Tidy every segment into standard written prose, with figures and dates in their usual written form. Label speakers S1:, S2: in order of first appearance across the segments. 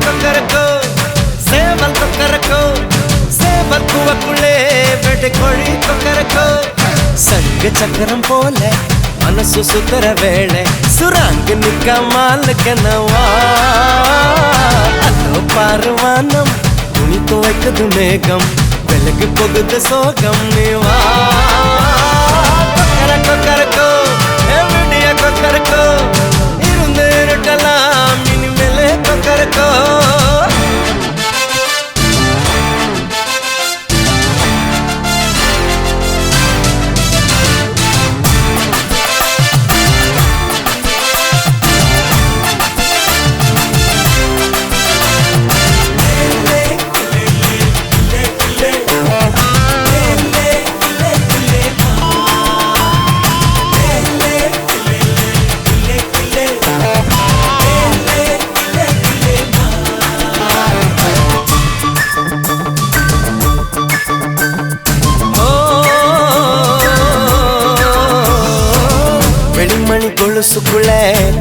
S1: கொக்கரக்கோ சேவல் கொக்கரக்கோ சேவல் கூவக்குள்ளே வெட்டு கோழி கொக்கரக்கோ சங்கு சக்கரம் போல மனசு சுத்தர வேளை சுராங்கு நிக்க மாலுக்கனவா அதோ பாருவானம் துணி துவைக்குது மேகம் வெளுக்கு போகுது சோகம் நீவா கொக்கரக்கோ எவிடிய கொக்கரக்கோ இருந்து இருட்டலாம் இனிமேலே கொக்கரக்கோ வெளிமணி கொலுசுக்குள்ள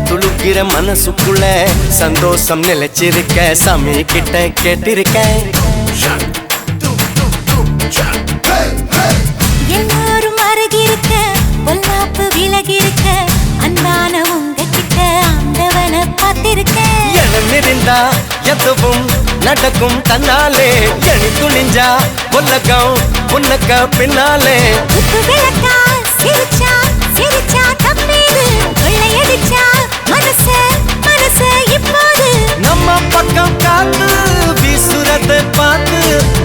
S1: துளுக்கிற மனசுக்குள்ள சந்தோஷம் நிலைச்சிருக்க சாமி கிட்ட கேட்டிருக்கேன்
S2: எல்லாரும் அருகிருக்க பொல்லாப்பு விலகிருக்க அன்பான உங்ககிட்ட ஆண்டவனை பார்த்திருக்கேன்
S1: எண்ணமிருந்தா எதுவும் நடக்கும் தன்னாலே எணி துணிஞ்சா உலகம் உனக்க பின்னாலே
S2: உப்பு விளக்கா சிரிச்சா சிரிச்சா தப்பேது கொள்ளையடிச்சா மனச மனச இப்போது
S1: நம்ம பக்கம் காத்து வீசுறத பார்த்து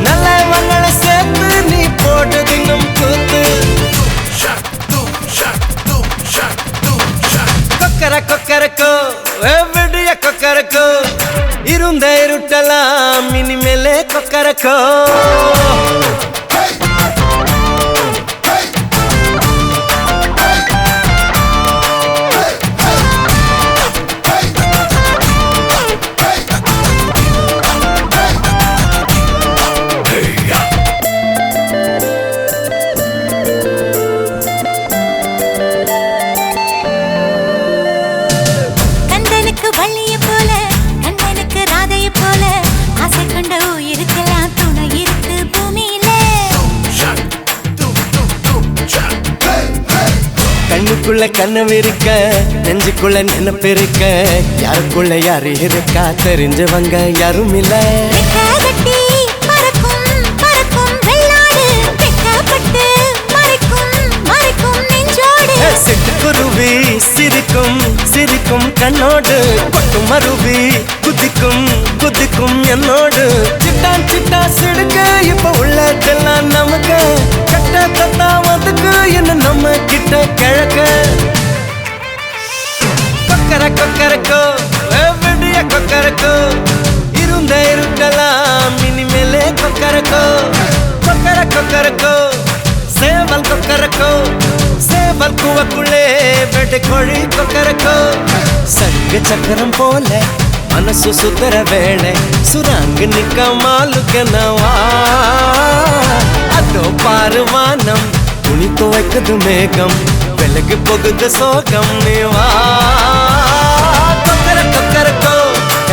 S1: நல்லவங்களை சேர்த்து நீ போட்டு தின்னும் கூத்து கொக்கர கொக்கரக்கோ எவிடிய கொக்கரக்கோ இருந்த இருட்டலாம் இனிமேலே கொக்கரக்கோ
S2: கந்தனுக்கு வள்ளிய போல கண்ணனுக்கு ராதைய போல ஆசை கொண்ட உயிருக்கெல்லாம் துணை இருக்கு பூமியில
S1: கண்ணுக்குள்ள கனவு இருக்க நெஞ்சுக்குள்ள நினைப்பு இருக்க யாருக்குள்ள யாரு இருக்கா தெரிஞ்சவங்க யாரும் இல்ல
S2: வெட்டகட்டி பறக்கும் பறக்கும் வெள்ளாடு வெட்டப்பட்டு மறைக்கும் மறைக்கும் நெஞ்சோடு
S1: சிட்டுக்குருவி சிரிக்கும் சிரிக்கும் கண்ணோடு கொட்டு மருவி குதிக்கும் குதிக்கும் என்னோடு சிட்டான் சிட்டா சிடுக்க இப்ப உள்ளதெல்லாம் நமக்கு கட்ட தத்தா வந்துக்கு என்ன நம்ம கிட்ட கிழக்க கொக்கர கொக்கரக்கோ எவிடிய கொக்கரக்கோ இருந்த இருட்டலாம் இனிமேலே கொக்கரக்கோ கொக்கர கொக்கரக்கோ சேவல் கொக்கரக்கோ சேவல் கூவக்குள்ளே வெட்டு கோழி கொக்கரக்கோ சங்கு சக்கரம் போல மனசு சுத்தர வேளை சுராங்கு நிக்க மாலுக்கனவா அதோ பாருவானம் துணி துவைக்குது மேகம் வெளுக்கு போகுது சோகம் நீவா கொக்கர கொக்கரக்கோ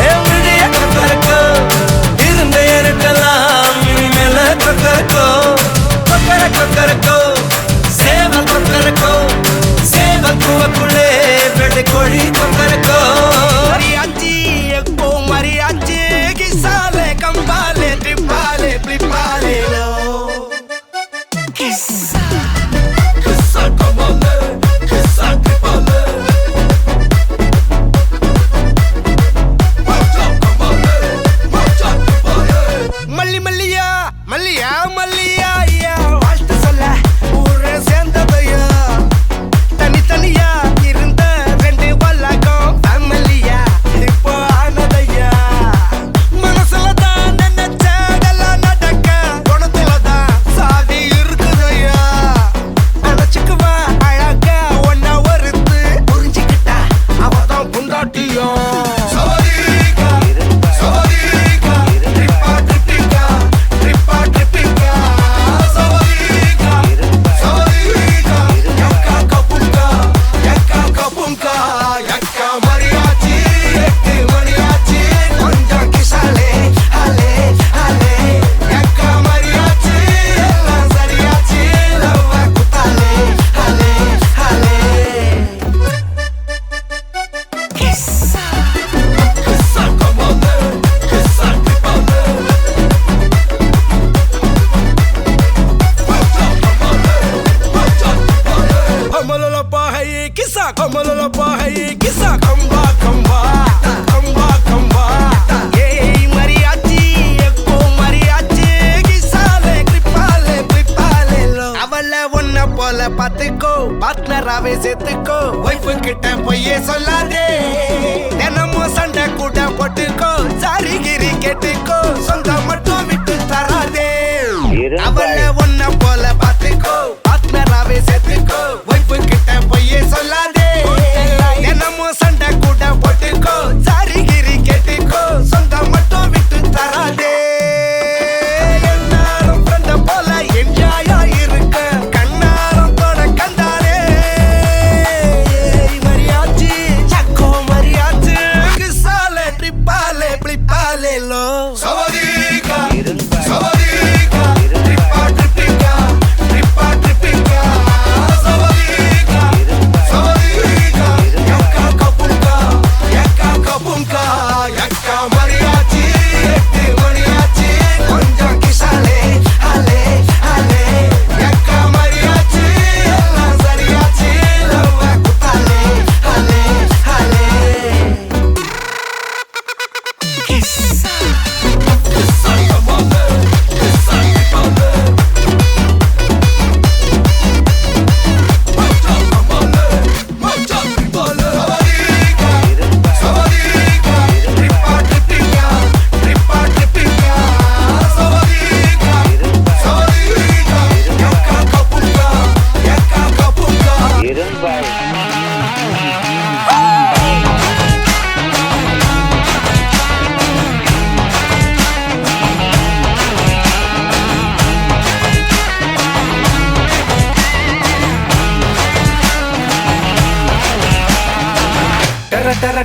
S1: எவிடிய கொக்கரக்கோ இருந்த இருட்டலாம் இனிமேல கொக்கரக்கோ கொக்கர கொக்கரக்கோ சேவல் கொக்கரக்கோ சேவல் கூவக்குள்ளே வெட்டு கோழி Kokkarakko
S3: Mariachi, ecco mariachi, chi sale, campale, tripale, flipale, no. Chissà, chissà come me, chissà tripale.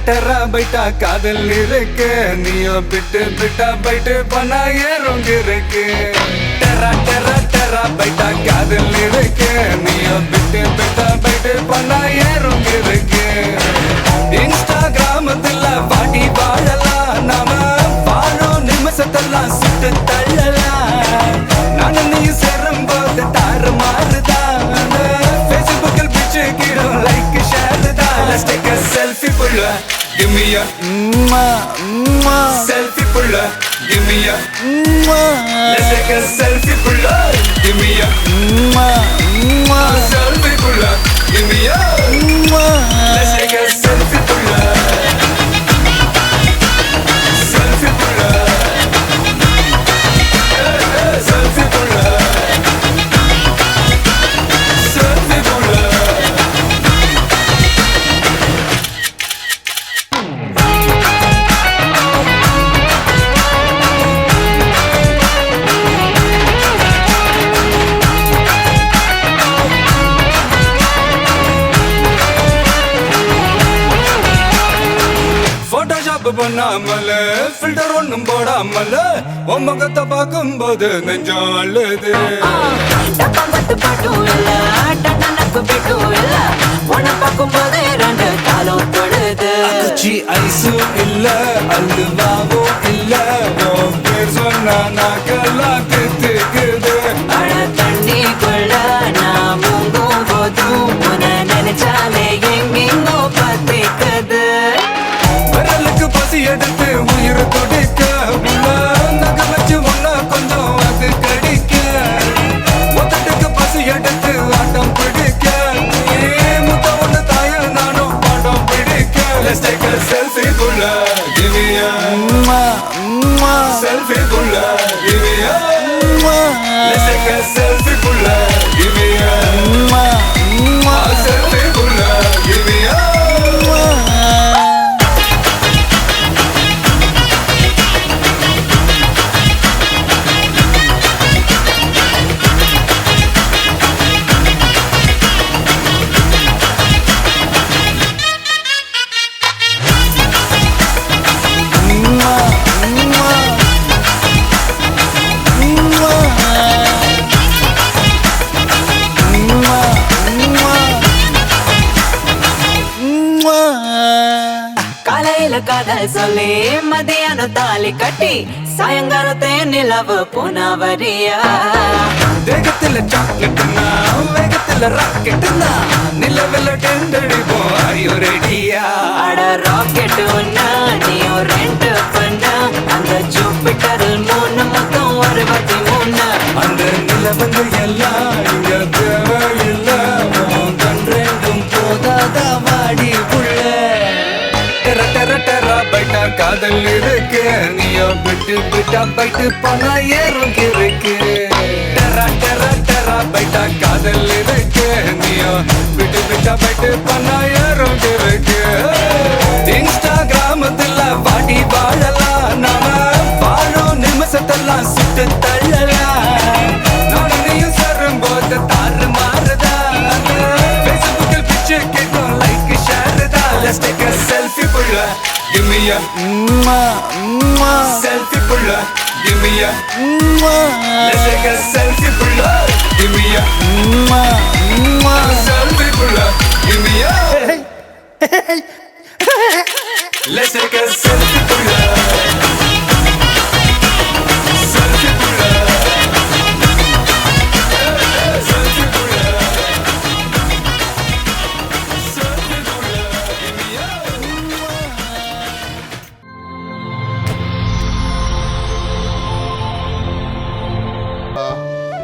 S4: டெரா பைட்டா காதல் இருக்கு நீயும் பிட்டு பிட்டா பைட்டு பண்ணா ஏறுங்க இருக்கு டெரா டெரா டெரா பைட்டா காதல் இருக்கு நீயும் பிட்டு பிட்டா பைட்டு பண்ணா ஏறுங்க இருக்கு இன்ஸ்டாகிராமத்துல வாடி வாழலாம் நாம வாழும் நிமிஷத்தெல்லாம் சுட்டு தள்ளலாம் நானும் நீ சேரும் போது தாறு மாறுதான் ஃபேஸ்புக்கில் பிச்சு கீழும் லைக் ஷேர் தான் Let's take a selfie pulla give me a selfie pulla give me a Let's take a selfie pulla give me a selfie pulla give me a Let's take a selfie pulla selfie pulla selfie pulla selfie pulla Photoshop பண்ணாமல filter ஒண்ணும் போடாமல உன் முகத்தை பார்க்கும்போது நெஞ்சம் அழுது
S5: டப்பம்பட்டு பாட்டும் இல்ல டட்டனக்கு பிட்டும் இல்ல உன்னை பார்க்கும்போது ரெண்டு காலம் தொழுது
S4: குச்சி ஐஸும் இல்ல அல்வாவும் இல்ல உன் பேர் சொன்னா நாக்கெல்லாம் தித்துக்குது
S5: அழ தண்ணிக்குள்ள நான் முங்கும் போதும் உன்னை நினைச்சாலே எங்கெங்கோ பத்திக்குது
S4: விரலுக்கு பசி எடுத்து உயிர் துடிக்க உள்ள நகை வச்சு ஒன்னா கொஞ்சம் அது கடிக்க மொத்தத்துக்கு பசி எடுத்து ஆட்டம் பிடிக்க முத்த ஒண்ணு தாய நானும் பாடம் பிடிக்க Let's take a selfie pulla give me a selfie pulla give me a Let's take a selfie pulla give me a selfie pulla give me a
S5: காலையில காதல் சொல்லி மதியானம் தாலி கட்டி சாயங்காலத்தே நிலவு புனவரியா
S4: தேகத்துல சாக்லேட்னா வேகத்துல ராக்கெட்னா நிலவில் டெண்டடிப்போம் ஐயோ ரெடியா
S5: அட ராக்கெட் ஒன்னா நீயும் ரெண்டு பண்ண அந்த ஜூபிட்டரில் 3 மொத்தம் 63
S4: அந்த நிலவங்க எல்லாம் இங்க தேவையில்ல உன் கண் ரெண்டும் போதாதா வாடி புள்ள டெர டெர டெரா பைட்டா காதல் இருக்கு நீயோ விட்டு விட்டா பைட்டு பணா ஏறும் இருக்கு டெரா டெரா டெரா பைட்டா காதல் இருக்கு நீயோ விட்டு விட்டா பைட்டு பணா ஏறும் இருக்கு இன்ஸ்டாகிராமத்துல வாடி வாழலாம் நாம வாழும் நிமிஷத்தெல்லாம் சுட்டு தள்ளலாம் நானும் நீயும் சேரும் போது தாறு மாறுதா ஃபேஸ்புக்கில் பிச்சு கேட்கும் லைக் ஷேர் தான் Let's take a selfie pulla give me a selfie pulla give me a Let's take a selfie pulla give me a selfie pulla give me a Let's take a selfie pulla selfie pulla selfie pulla selfie pulla give me a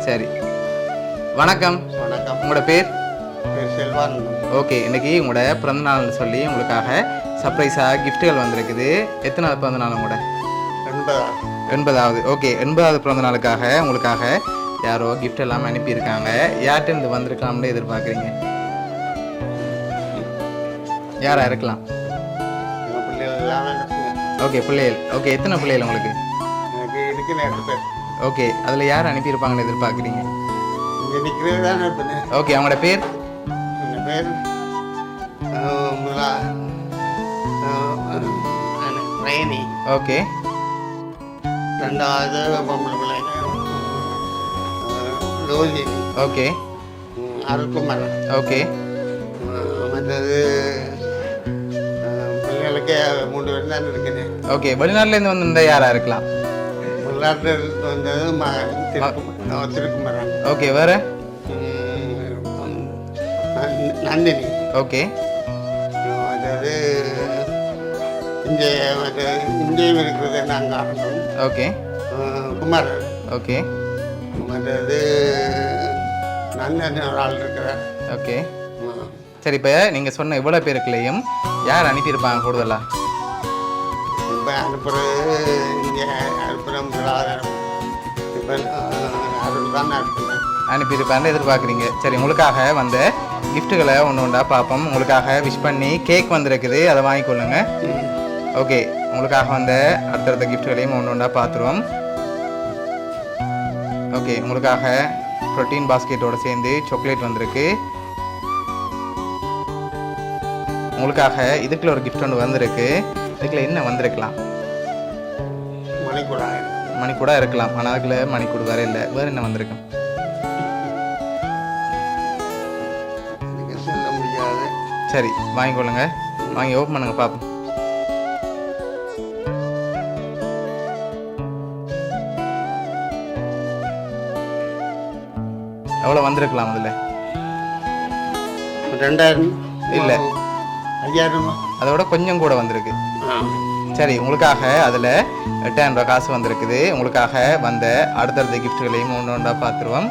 S6: சரி வணக்கம்
S7: வணக்கம்.
S6: உங்களோட பேர்
S7: பேர் செல்வானந்தம்.
S6: Okay இன்னைக்கு உங்களோட பிறந்தநாள்னு சொல்லி உங்களுக்காக சர்ப்ரைஸாக கிஃப்ட்டுகள் வந்திருக்குது. எத்தனாவது பிறந்தநாள் உங்களோட? 80வது. ஓகே 80வது பிறந்தநாளுக்காக உங்களுக்காக யாரோ கிஃப்ட் எல்லாம் அனுப்பியிருக்காங்க. யார்கிட்ட இருந்து வந்திருக்கலாம்னு எதிர்பார்க்குறீங்க? யாரா இருக்கலாம்?
S7: எங்கள் பிள்ளைகள் எல்லாமே இருக்குங்க.
S6: ஓகே பிள்ளைகள். ஓகே எத்தனை பிள்ளைகள் உங்களுக்கு?
S7: எனக்கு இருக்கு 2 பேர்.
S6: ஓகே அதில் யார் அனுப்பியிருப்பாங்கன்னு எதிர்பார்க்குறீங்க?
S7: இங்கே நிற்கிறது தான் இருப்பேன்.
S6: ஓகே அவங்களோட பேர்?
S7: என் பேர் நயனி,
S6: ஓகே
S7: ரெண்டாவது பொம்பளை பிள்ளைங்க ரோஹினி,
S6: ஓகே
S7: அருள்குமரன்,
S6: ஓகே
S7: மற்றது பிள்ளைகளுக்கே 3 பேர் தான் இருக்குது.
S6: ஓகே வெளிநாட்டிலேருந்து வந்திருந்தா யாராக இருக்கலாம்?
S7: வெளிநாட்டில் வந்தது மகன் திருக்குமரன்,
S6: ஓகே வேறு?
S7: நந்தினி,
S6: ஓகே
S7: மற்றது இந்தியம் இருக்கிறது நாங்கள் ஆரம்பம்
S6: ஓகே
S7: குமாரன்,
S6: ஓகே
S7: மற்றது நந்தன் ஒரு ஆள் இருக்கிறார்.
S6: ஓகே சரி இப்போ நீங்கள் சொன்ன இவ்வளோ பேருக்குள்ளேயும் யார் அனுப்பியிருப்பாங்க கூடுதலாக?
S7: இப்போ அனுப்புறது இங்கே அனுப்புகிறோம் இப்போ அருள் தான் அனுப்புகிறேன்.
S6: அனுப்பியிருப்பான்னு எதிர்பார்க்குறீங்க. சரி உங்களுக்காக வந்த கிஃப்ட்டுகளை ஒன்று ஒன்றா பார்ப்போம். உங்களுக்காக விஷ் பண்ணி கேக் வந்திருக்குது, அதை வாங்கிக்கொள்ளுங்க. ஓகே உங்களுக்காக வந்த அடுத்தடுத்த கிஃப்ட்டுகளையும் ஒன்று ஒன்றா பார்த்துருவோம். ஓகே உங்களுக்காக ப்ரோட்டீன் பாஸ்கெட்டோடு சேர்ந்து சாக்லேட் வந்திருக்கு. உங்களுக்காக இதுக்குள்ள ஒரு கிஃப்ட் ஒன்று வந்திருக்கு. இதுக்குள்ள என்ன வந்திருக்கலாம்? மணிக்கூட இருக்கலாம், ஆனால் அதுக்குள்ள மணிக்கூடு வேற இல்லை. வேறு என்ன வந்திருக்கு?
S7: சொல்ல முடியாது.
S6: சரி வாங்கிக்கொள்ளுங்க, வாங்கி ஓப்பன் பண்ணுங்க பார்ப்போம். எவ்வளோ வந்திருக்கலாம்? அதில்
S7: 2000
S6: இல்லை
S7: 5000
S6: அதோட கொஞ்சம் கூட வந்திருக்கு. சரி உங்களுக்காக அதில் 8000 ரூபா காசு வந்திருக்குது. உங்களுக்காக வந்த அடுத்தடுத்த கிஃப்ட்டுகளையும் ஒன்று ஒன்றா பார்த்துருவோம்.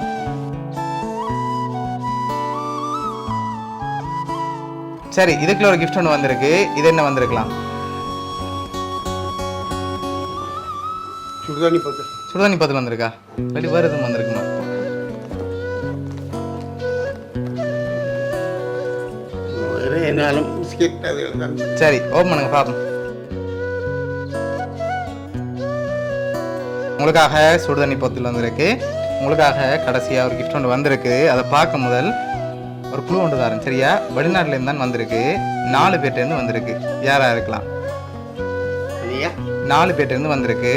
S6: சரி இதுக்குள்ள ஒரு கிஃப்ட் ஒன்று வந்திருக்கு. இது என்ன வந்திருக்கலாம்? சுடுதண்ணி பத்தில் வந்திருக்கா? இல்லாட்டி வேறு எதுவும் வந்திருக்குமா? சரி ஓப்பன் பண்ணுங்க பார்ப்போம். உங்களுக்காக சுடுதண்ணி பொத்தில் வந்திருக்கு. உங்களுக்காக கடைசியாக ஒரு கிஃப்ட் ஒன்று வந்திருக்கு. அதை பார்க்க முதல் ஒரு குழு ஒன்று தாரேன் சரியா? வெளிநாட்டிலேருந்து தான் வந்திருக்கு. 4 பேர்ட்டேருந்து வந்திருக்கு. யாராக இருக்கலாம்? 4 பேர்ட்டேருந்து வந்திருக்கு.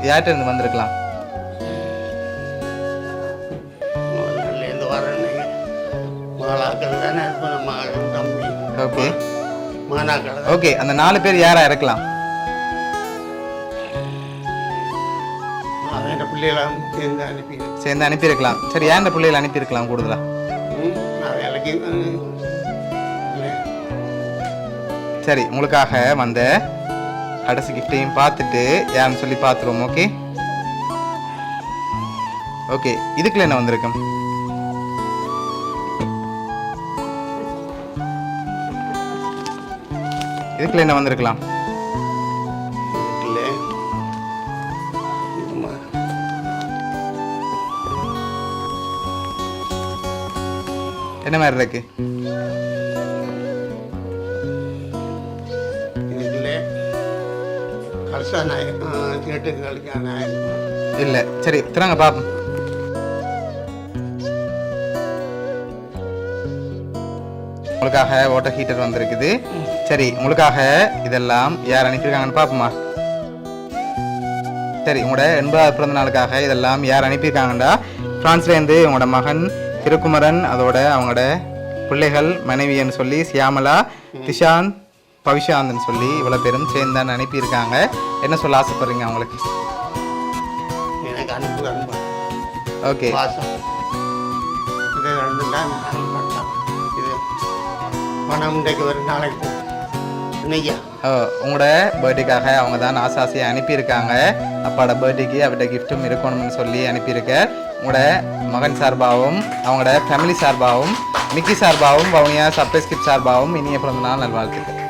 S6: யார்கிட்டேருந்து வந்திருக்கலாம்? ஓகே ஓகே அந்த 4 பேர் யாராக இருக்கலாம்? சேர்ந்து அனுப்பியிருக்கலாம். சரி ஏன் இந்த பிள்ளைகளை அனுப்பியிருக்கலாம் கூடுதலா? சரி உங்களுக்காக வந்த கடைசி கிஃப்டையும் பார்த்துட்டு யாருன்னு சொல்லி பார்த்துருவோம். ஓகே ஓகே இதுக்குள்ள என்ன வந்திருக்கும்? இதுக்குள்ள என்ன வந்திருக்கலாம்? என்ன மாதிரி இருக்கு? இல்ல சரி திறங்க பாப்போம். உங்களுக்காக வாட்டர் ஹீட்டர் வந்திருக்குது. சரி உங்களுக்காக இதெல்லாம் யார் அனுப்பியிருக்காங்கன்னு பாப்போமா? சரி உங்களோட 80வது பிறந்த நாளுக்காக இதெல்லாம் யார் அனுப்பியிருக்காங்கடா? பிரான்ஸ்லேருந்து உங்களோட மகன் திருக்குமரன், அதோட அவங்களோட பிள்ளைகள் மனைவின்னு சொல்லி சியாமலா, திஷான், பவிஷாந்தன் சொல்லி இவ்வளோ பேரும் சேர்ந்து தான் அனுப்பியிருக்காங்க. என்ன சொல்ல ஆசைப்படுறீங்க அவங்களுக்கு? ஓகே உங்களோட பர்த்டேக்காக அவங்க தான் ஆசாசியை அனுப்பியிருக்காங்க. அப்பாவோட பர்த்டேக்கு அவர்கிட்ட கிஃப்ட்டும் இருக்கணும்னு சொல்லி அனுப்பியிருக்க. உங்களோட மகன் சார்பாகவும் அவங்களோட ஃபேமிலி சார்பாகவும் மிக்கி சார்பாகவும் வவுனியா சர்ப்ரைஸ் கிஃப்ட் சார்பாகவும் இனிய பிறந்த நாள் நல்வாழ்த்துக்கள்.